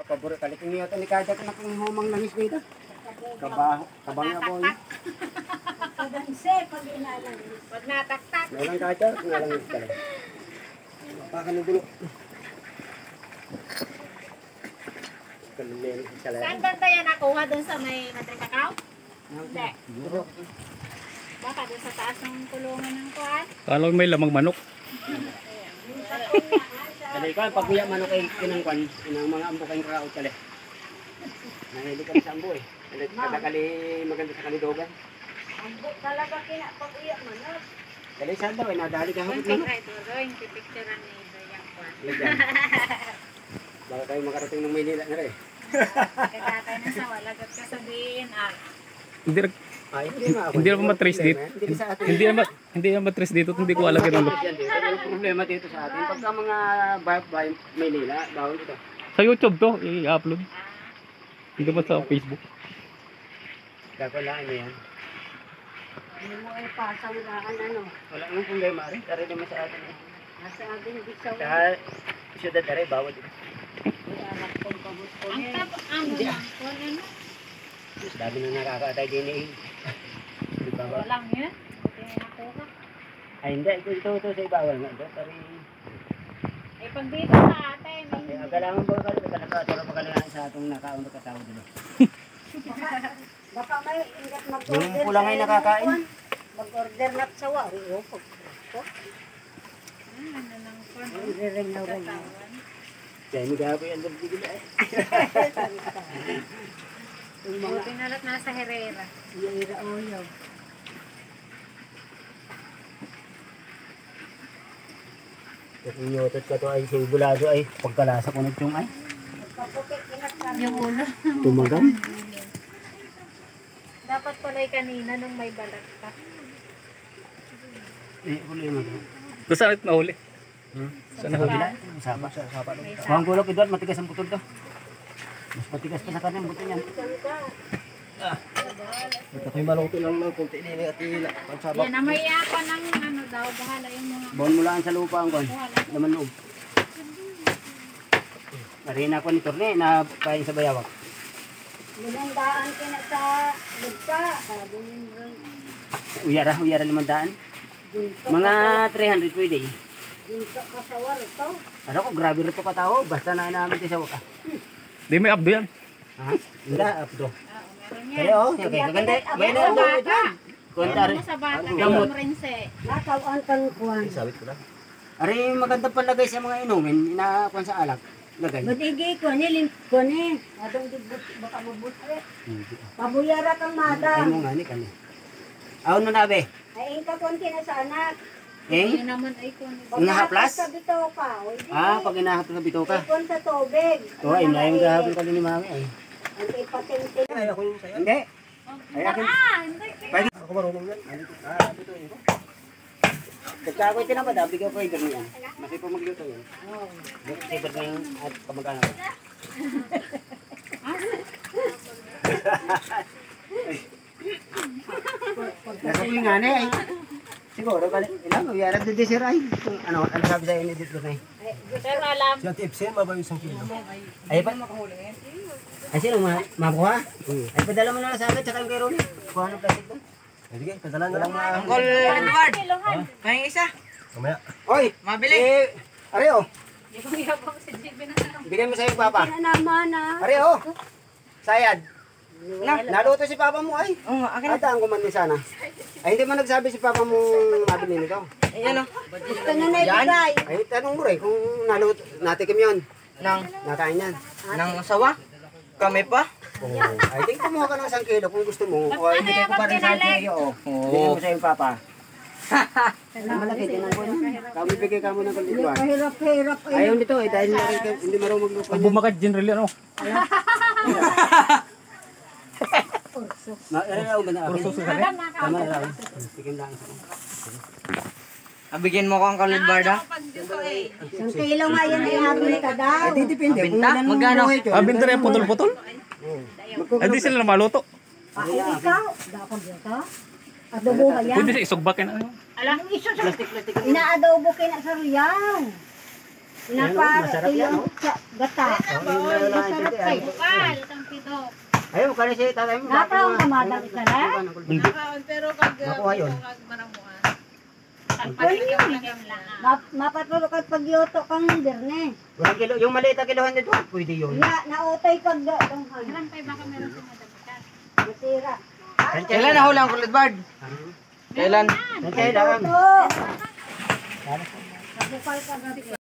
Kapaburo kalikin niyo ito ni Kada ka na kung humang langis dito. Kabang ako yun. Kadanse pag inalangis. Pag nataktak. Ngalang Kada, ngalangis ka lang. Mapakan ng gulo. Saan banda yan nakuha doon sa may matrikakaw? Hindi. Baka doon sa taas ng kulungan ng kuhan? Kala may lamang manok. Kali ko, pag kuya manok ay kinangkwan, inang mga ambo kayong raot kali. Nangili kami sa ambo eh. Kali maganda sa kalidogan. Ambo talaga kina pag uyak manok. Kali saan daw, nadali ka hapot Doon manok. kay pipicturean ni Doyang Kwan. Baka kayo makarating ng Maynila na rin. Kaya tayo na sa walagat ka sabihin. Hindi naman matrace dito. Hindi naman matrace dito, hindi ko alam ganun. Ang problema dito sa atin, pagka mga bahay Maynila, bawal dito. Sa YouTube to, i-upload. Hindi naman sa Facebook. Kakalaan mo yan. Hindi mo ay pasang laan ano. Wala nang problema rin, tari naman sa atin. Nasa atin di sa Sa syudad na rin, bawal dito. Ang ano? Dami na nakakatay din eh. Di ba ba? Walang yun. Buti na nakuha. Ay hindi, ito sa ibawal nga ito. Tari, Eh pag dito sa atin. kailangan ba nakatara pa kailangan sa atong nakaon na katawa dito. Baka may ingat mag-order. Yung pula ngay nakakain. Mag-order na sa wari. Ano nang kwan? Ring na ring. Kaya may gabi ang darbigil eh. Buti na lahat nasa Herrera. Herrera Oyo. Kasi yotot ka to ay bulado ay pagkalasa ko nagtong ay. Yung ulo. Tumagan. Dapat pala'y kanina nung may balat ka. Huli mo to. Kung saan ito nahuli? Saan nahuli na? Sapa. Huwag gulok ito at matigas ang butol to. Mas matigas pa sa kanyang butol yan. Ito ko'y maluto lang ng kunti nila at hila. Yan na may yapa ng ano daw. Bahala yung mga... Bawon mo lang sa lupa ang kon. Laman loob. Marina ko ni Torne na kain sa bayawak. Limandaan ka na sa lugta. Sabi nyo. Uyara 500. Mga 300 pwede. Dito ka sa warito. Ano ko, grabe rin ito katao. Basta na namin sa waka. Di may abdo yan. Ha? Hindi, abdo. Meron yan. Kaya okay, kaganda. May na abdo ito. Kuwantari. Sa bata. Gamot. Rinse. Natawan kang kuwan. Sabit ko lang. Ari, maganda palagay sa mga inumin. Inakuan sa alak. Lagay. Badigi ko ni lim ko ni. Adong dibut baka mabutre. Pabuyara kang Ay madam. mo nga ni kani. Aon mo na be. Ay ka konti na sa anak. Eh? naman ay kon. Nahaplas? Sa bitaw ka. Pag inahap sa bito ka. Ikon sa tubig. Oo, ay na yung gahapon ka ni mami ay. Ang ipatintin. Ay, ako yung sayo. Hindi. Ay, akin. Hindi. Ako marunong yan. Dito yun. Dagka ko ito naman, bigyan ko yung ganyan. Masay po magluto yun. Saber na yung at kamag-anak ko. Nasa ko yung nga ay. Siguro, ilang, uyarap na desir ay. Ano sabi sa'yo ni Dito na eh? Pero alam. Si Ate Epsen, mabay isang kilo. Ay, pa? Ay, sino? Makuha? Ay, padala mo na lang sa akin, tsaka yung kay Ronnie. Kuha ng plastic doon. Sige, padala na lang. Uncle Edward. Kayong isa. Mamaya. Oy! Mabili. Are oh! Yung yabang si JB na naman. Bigyan mo sa'yo, Papa. Ano naman ah. Are oh! Sayad. Naluto si Papa mo ay. Oo, akin na. Ataan ko man din sana. Ay, hindi man nagsabi si Papa mo mabili nito. Ayan o. Gusto na naibigay. Ay, tanong mo rin kung naluto, natikim yun. Nang, Nakain yan. nang asawa. Kami pa. Oo. Ay, di kumuha ka ng 1 kilo kung gusto mo. O, ibigay ko pa rin sa iyo. Bigyan mo sa'yo, Papa. Malaki din ang buwan. Kami bigay ka mo ng kalituan. Kahirap-hirap. Ayaw nito eh, dahil hindi marunong magluto Ang niya. bumakat generally ano. Araw ba na akin? Tama na raw. Tikim lang isa. Bigyan mo ko ang kalidbarda. 1 kilo nga yan ay habili ka daw. Ay, di depende. Kung Binta? ilan mo Magkano? buhay ito. Binta rin putol-putol. Ay, di sila na maluto. Ako ikaw. Dako dito. Adobo ka yan. Pwede sa isugbakin ano. Alam mo iso sa Plastic. inaadobo kina sa riyaw. Masarap yan, Pinapatuyo sa gata. Wala ay. Bukal, isang pido. Ayaw, kani si tatay mo. Napaong kamadang isa na? Pero kag Nakuha yun. kag manamuan. Mapatulog at pagyoto kang dirne. Walang kilo, yung maliit na kilohan nito, pwede yun. Nautay kag donghan. Ilan pa baka meron sa madamitan? Masira. Kailan nahuli ang kulit bird? Kailan? Santay lang. Ito. Nabukal ka